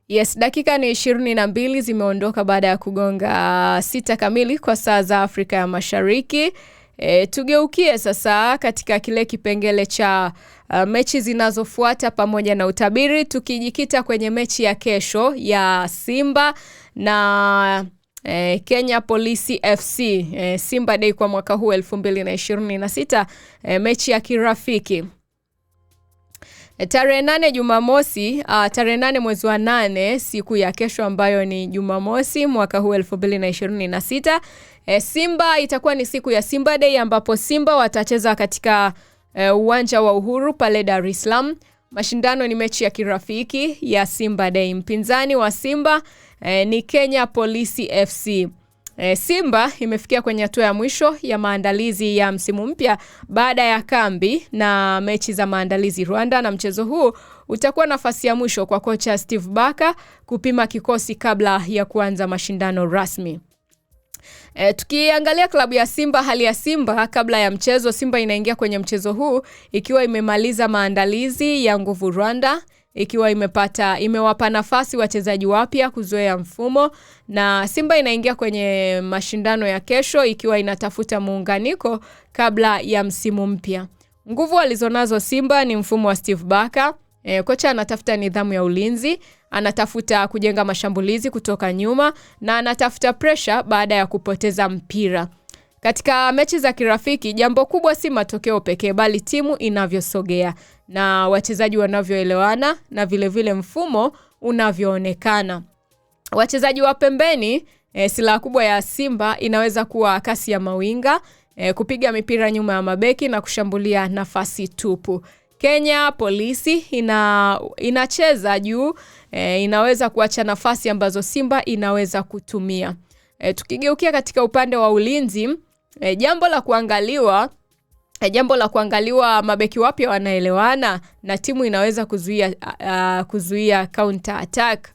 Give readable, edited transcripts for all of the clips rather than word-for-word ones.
Yes, dakika ni 22 zimeondoka baada ya kugonga 6 kamili kwa saa za Afrika ya Mashariki. Tugeukie sasa katika kile kipengele cha mechi zinazofuata pamoja na utabiri, tukijikita kwenye mechi ya kesho ya Simba na Kenya Police FC. Simba Day kwa mwaka huu 2026, mechi ya kirafiki. Tarehe 8 Jumamosi, tarehe 8 mwezi wa 8, siku ya kesho ambayo ni Jumamosi mwaka huu 2026. Simba itakuwa ni siku ya Simba Day ambapo Simba watacheza katika uwanja wa Uhuru pale Dar es Salaam. Mashindano ni mechi ya kirafiki ya Simba Day. Mpinzani wa Simba ni Kenya Police FC. Simba imefikia kwenye hatua ya mwisho ya maandalizi ya msimu mpya baada ya kambi na mechi za maandalizi Rwanda, na mchezo huu utakuwa nafasi ya mwisho kwa kocha Steve Barker kupima kikosi kabla ya kuanza mashindano rasmi. Tukiangalia klabu ya Simba, hali ya Simba kabla ya mchezo, Simba inaingia kwenye mchezo huu ikiwa imemaliza maandalizi ya nguvu Rwanda, ikiwa imewapa nafasi wachezaji wapya kuzoea mfumo, na Simba inaingia kwenye mashindano ya kesho ikiwa inatafuta muunganiko kabla ya msimu mpya. Nguvu alizonazo Simba ni mfumo wa Steve Barker. Kocha anatafuta nidhamu ya ulinzi, anatafuta kujenga mashambulizi kutoka nyuma, na anatafuta pressure baada ya kupoteza mpira. Katika mechi za kirafiki, jambo kubwa si matokeo pekee bali timu inavyosogea na wachezaji wanavyoelewana na vile mfumo unavyoonekana. Wachezaji wa pembeni, silaha kubwa ya Simba inaweza kuwa kasi ya mawinga, kupiga mipira nyuma ya mabeki na kushambulia nafasi tupu. Kenya Police inacheza juu, inaweza kuacha nafasi ambazo Simba inaweza kutumia. Tukigeukia katika upande wa ulinzi, jambo la kuangaliwa mabeki wapya wanaelewana na timu inaweza kuzuia counter attack.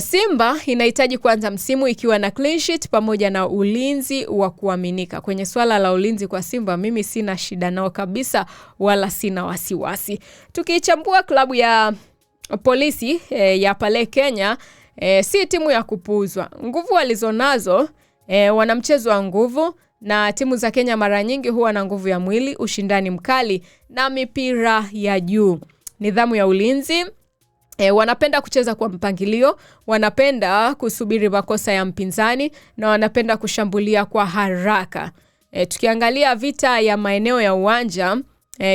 Simba inahitaji kuanza msimu ikiwa na clean sheet pamoja na ulinzi wa kuaminika. Kwenye swala la ulinzi kwa Simba, mimi sina shida nao kabisa wala sina wasiwasi. Tukichambua klabu ya Polisi ya pale Kenya, si timu ya kupuuzwa. Nguvu walizonazo, wana mchezo wa nguvu, na timu za Kenya mara nyingi huwa na nguvu ya mwili, ushindani mkali na mipira ya juu. Nidhamu ya ulinzi, wanapenda kucheza kwa mpangilio, wanapenda kusubiri makosa ya mpinzani na wanapenda kushambulia kwa haraka. Tukiangalia vita ya maeneo ya uwanja,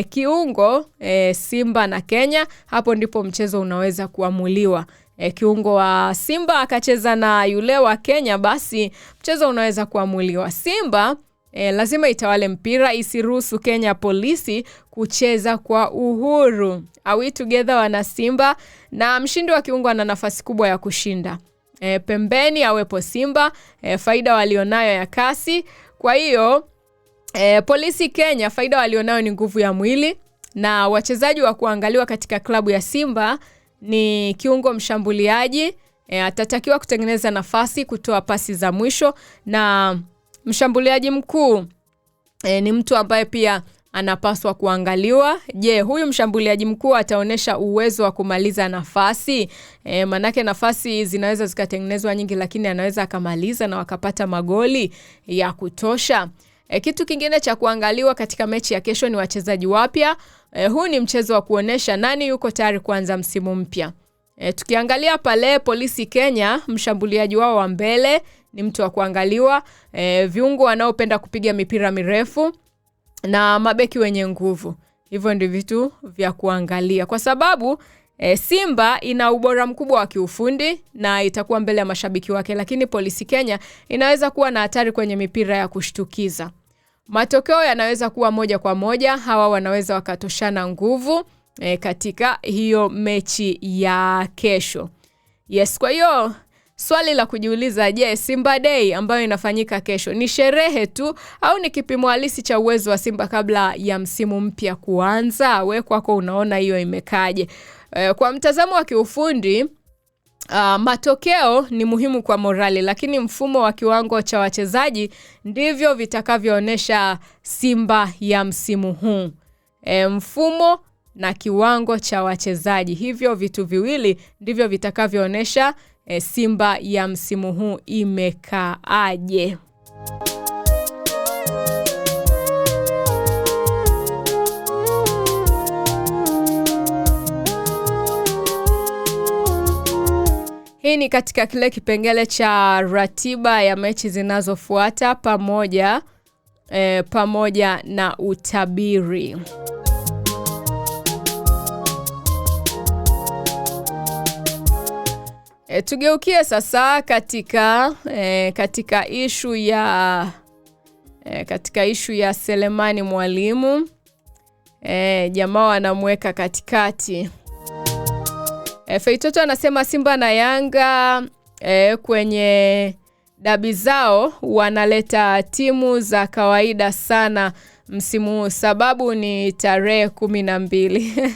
kiungo Simba na Kenya, hapo ndipo mchezo unaweza kuamuliwa. Kiungo wa Simba akacheza na yule wa Kenya, basi mchezo unaweza kuamuliwa. Simba lazima itawale mpira, isiruhusu Kenya Police kucheza kwa uhuru. Are we together wana Simba? Na mshindi wa kiungo ana nafasi kubwa ya kushinda. Pembeni awepo Simba, faida walionayo ya kasi. Kwa hiyo Polisi Kenya, faida walionayo ni nguvu ya mwili, na wachezaji wa kuangaliwa katika klabu ya Simba ni kiungo mshambuliaji, atatakiwa kutengeneza nafasi, kutoa pasi za mwisho, na mshambuliaji mkuu ni mtu ambaye pia anapaswa kuangaliwa. Je, huyu mshambuliaji mkuu ataonesha uwezo wa kumaliza nafasi? Manake nafasi zinaweza zikatengenezwa nyingi, lakini anaweza akamaliza na wakapata magoli ya kutosha. Kitu kingine cha kuangaliwa katika mechi ya kesho ni wachezaji wapya. Huu ni mchezo wa kuonesha nani yuko tayari kuanza msimu mpya. Tukiangalia pale Polisi Kenya, mshambuliaji wao wa mbele ni mtu wa kuangaliwa, viungo wanaopenda kupiga mipira mirefu na mabeki wenye nguvu. Hivyo ndio vitu vya kuangalia kwa sababu Simba ina ubora mkubwa wa kiufundi na itakuwa mbele ya mashabiki wake, lakini Polisi Kenya inaweza kuwa na hatari kwenye mipira ya kushtukiza. Matokeo yanaweza kuwa moja kwa moja, hawa wanaweza wakatoshana nguvu katika hiyo mechi ya kesho. Yes, kwa hiyo swali la kujiuliza, je, Simba Day ambayo inafanyika kesho ni sherehe tu au ni kipimo halisi cha uwezo wa Simba kabla ya msimu mpya kuanza? Wewe kwako unaona hiyo imekaje? Kwa mtazamo wa kiufundi, matokeo ni muhimu kwa morali, lakini mfumo wa kiwango cha wachezaji ndivyo vitakavyoonyesha Simba ya msimu huu. Mfumo na kiwango cha wachezaji. Hivyo vitu viwili ndivyo vitakavyoonyesha Simba ya msimu huu imekaaje. Hii ni katika kile kipengele cha ratiba ya mechi zinazofuata pamoja na utabiri. Tugeukie sasa katika ishu ya Selemani Mwalimu. Jamaa wanamweka katikati. Feitoto anasema Simba na Yanga kwenye dabi zao wanaleta timu za kawaida sana msimu huu, sababu ni tarehe 12.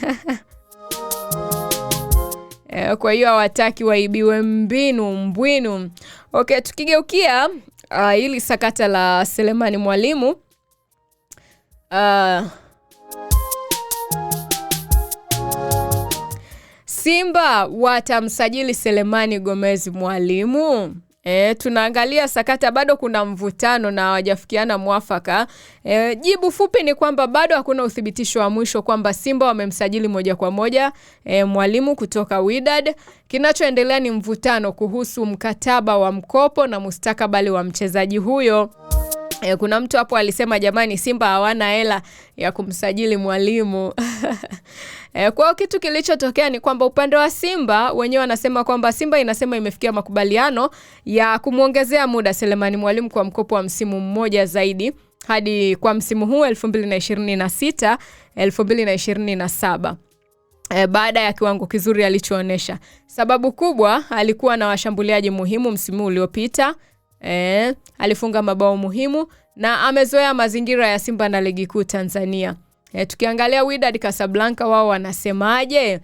Kwa hiyo hawataki waibiwe mbwinu. Okay, tukigeukia hili sakata la Selemani Mwalimu. Simba watamsajili Selemani Gomez Mwalimu. Tunaangalia sakata, bado kuna mvutano na hawajafikiana mwafaka. Jibu fupi ni kwamba bado hakuna uthibitisho wa mwisho kwamba Simba wamemsajili moja kwa moja Mwalimu kutoka Wydad. Kinachoendelea ni mvutano kuhusu mkataba wa mkopo na mustakabali wa mchezaji huyo. Kuna mtu hapo alisema jamani, Simba hawana hela ya kumsajili Mwalimu. Kwa kitu kilichotokea ni kwamba upande wa Simba wenyewe wanasema kwamba Simba inasema imefikia makubaliano ya kumuongezea muda Selemani Mwalimu kwa mkopo wa msimu mmoja zaidi hadi kwa msimu huu 2026-2027. Baada ya kiwango kizuri alichoonyesha. Sababu kubwa, alikuwa na washambuliaji muhimu msimu uliopita. Alifunga mabao muhimu na amezoea mazingira ya Simba na ligi kuu Tanzania. Tukiangalia Wydad Casablanca, wao wanasemaje?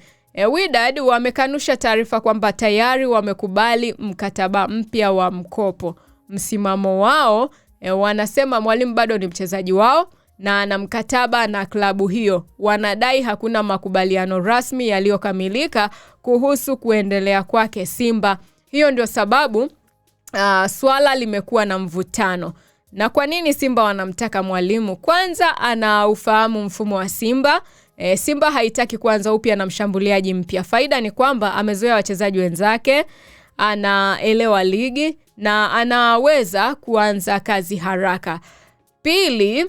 Wydad wamekanusha taarifa kwamba tayari wamekubali mkataba mpya wa mkopo. Msimamo wao, wanasema Mwalimu bado ni mchezaji wao na ana mkataba na klabu hiyo. Wanadai hakuna makubaliano rasmi yaliyokamilika kuhusu kuendelea kwake Simba. Hiyo ndio sababu swala limekuwa na mvutano. Na kwa nini Simba wanamtaka Mwalimu? Kwanza anaufahamu mfumo wa Simba. Simba haitaki kuanza upya na mshambuliaji mpya. Faida ni kwamba amezoea wachezaji wenzake, anaelewa ligi na anaweza kuanza kazi haraka. Pili,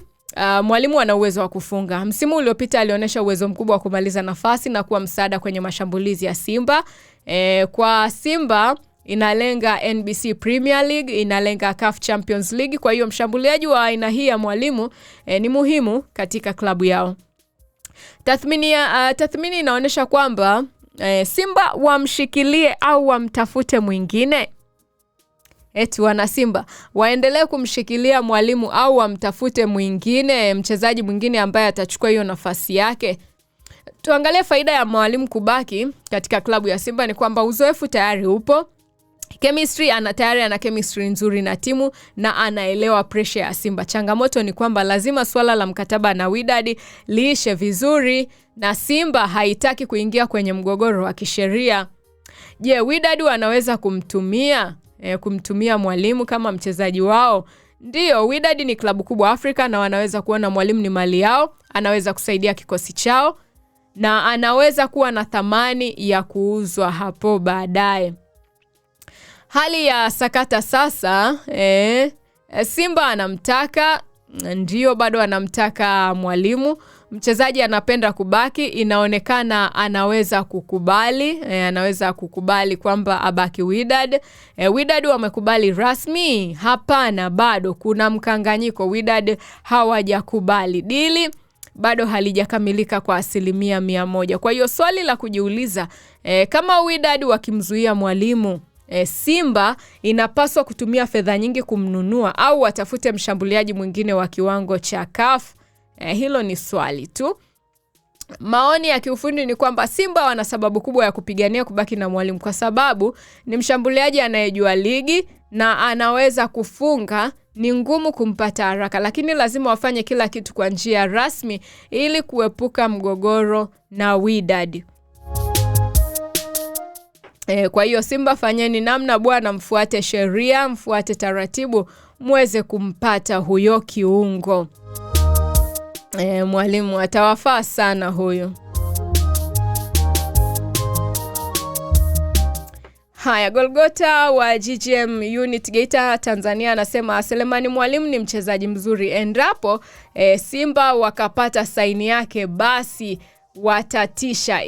Mwalimu ana uwezo wa kufunga. Msimu uliopita alionyesha uwezo mkubwa wa kumaliza nafasi na kuwa msaada kwenye mashambulizi ya Simba. Kwa Simba inalenga NBC Premier League, inalenga CAF Champions League. Kwa hiyo mshambuliaji wa aina hii ya Mwalimu ni muhimu katika klabu yao. Tathmini inaonyesha kwamba Simba wamshikilie au wamtafute mwingine. Wana Simba waendelee kumshikilia Mwalimu au wamtafute mwingine, mchezaji mwingine ambaye atachukua hiyo nafasi yake. Tuangalie faida ya Mwalimu kubaki katika klabu ya Simba ni kwamba uzoefu tayari upo. Tayari ana chemistry nzuri na timu na anaelewa pressure ya Simba. Changamoto ni kwamba lazima swala la mkataba na Wydad liishe vizuri na Simba haitaki kuingia kwenye mgogoro wa kisheria. Je, Wydad wanaweza kumtumia Mwalimu kama mchezaji wao? Ndio, Wydad ni klabu kubwa Afrika na wanaweza kuona Mwalimu ni mali yao, anaweza kusaidia kikosi chao na anaweza kuwa na thamani ya kuuzwa hapo baadaye. Hali ya sakata sasa, Simba anamtaka, ndio bado anamtaka Mwalimu. Mchezaji anapenda kubaki, inaonekana anaweza kukubali kwamba abaki Wydad. Wydad wamekubali rasmi? Hapana, bado kuna mkanganyiko. Wydad hawajakubali. Dili bado halijakamilika kwa 100%. Kwa hiyo swali la kujiuliza, kama Wydad wakimzuia Mwalimu, Simba inapaswa kutumia fedha nyingi kumnunua au watafute mshambuliaji mwingine wa kiwango cha CAF? Hilo ni swali tu. Maoni ya kiufundi ni kwamba Simba wana sababu kubwa ya kupigania kubaki na Mwalimu kwa sababu ni mshambuliaji anayejua ligi na anaweza kufunga ni ngumu kumpata haraka, lakini lazima wafanye kila kitu kwa njia rasmi ili kuepuka mgogoro na Wydad. Kwa hiyo Simba fanyeni namna bwana, mfuate sheria, mfuate taratibu, muweze kumpata huyo kiungo. Mwalimu atawafaa sana huyo. Haya, Golgota wa GGM Unit Geita Tanzania anasema Selemani Mwalimu ni mchezaji mzuri. Endapo Simba wakapata saini yake basi watatisha,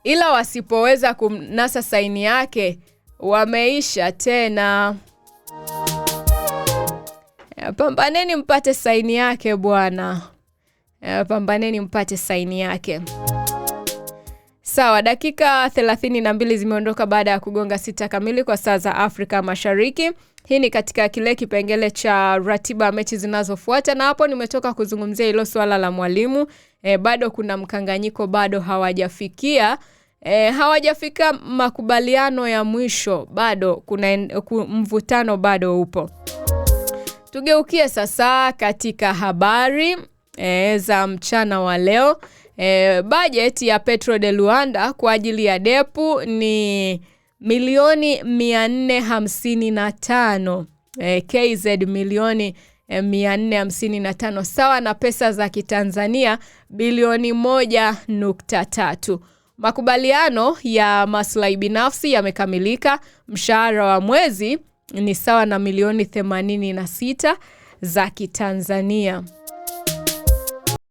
ila wasipoweza kumnasa saini yake wameisha tena. Pambaneni mpate saini yake bwana. Pambaneni mpate saini yake. Sawa, dakika 32 zimeondoka baada ya kugonga 6 kamili kwa saa za Afrika Mashariki. Hii ni katika kile kipengele cha ratiba mechi zinazofuata, na hapo nimetoka kuzungumzia hilo swala la Mwalimu. Bado kuna mkanganyiko, bado hawajafika makubaliano ya mwisho, bado kuna mvutano bado upo. Tugeukie sasa katika habari za mchana wa leo. Budget ya Petro de Luanda kwa ajili ya depu ni milioni 455 KZ, milioni 455 sawa na pesa za kitanzania bilioni 1.3. Makubaliano ya maslahi binafsi yamekamilika. Mshahara wa mwezi ni sawa na milioni 86 za kitanzania.